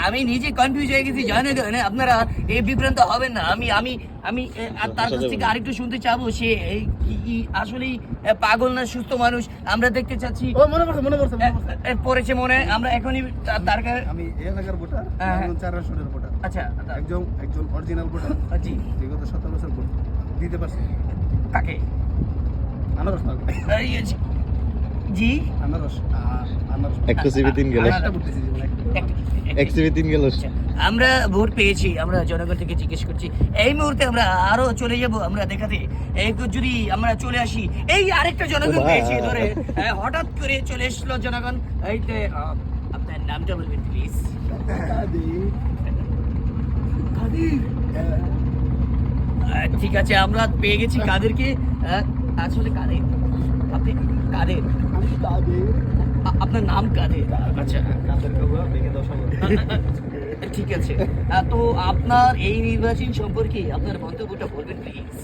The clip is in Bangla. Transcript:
আমি নিজে কনফিউজ হয়ে গেছি, জানেন আপনারা এই বিভ্রান্ত হবেন না। আমি আমি আমি তার কাছ থেকে আরেকটু শুনতে চাবো, সে কি আসলেই পাগল না সুস্থ মানুষ আমরা দেখতে চাচ্ছি। পড়েছে মনে, আমরা এখনই তার কাছে। আমি এই এলাকার ভোটার, একজন 4 আসনের ভোটার। আচ্ছা, একজন অরিজিনাল ভোটার। জি, বিগত 17 বছর ভোট দিতে পারছি। কাকে? আনারস না, জি আনারস। একটু সিবি 3 গেল, এক সিবি 3 গেল। আমরা ভোট পেয়েছি, আমরা জনগণ থেকে জিজ্ঞেস করছি। এই মুহূর্তে আমরা আরো চলে যাব, আমরা দেখাতে যদি আমরা চলে আসি, এই আরেকটা জনগণ পেয়েছি ধরে, হঠাৎ করে চলে এসলো জনগণ। এইতে আপনার নামটা বলবেন প্লিজ? ঠিক আছে, আমরা পেয়ে গেছি কাদেরকে। আসলে কাদের? আপনি কাদের? আপনার নাম কাদের? আচ্ছা, ঠিক আছে। তো আপনার এই নির্বাচন সম্পর্কে আপনার মন্তব্যটা বলবেন প্লিজ?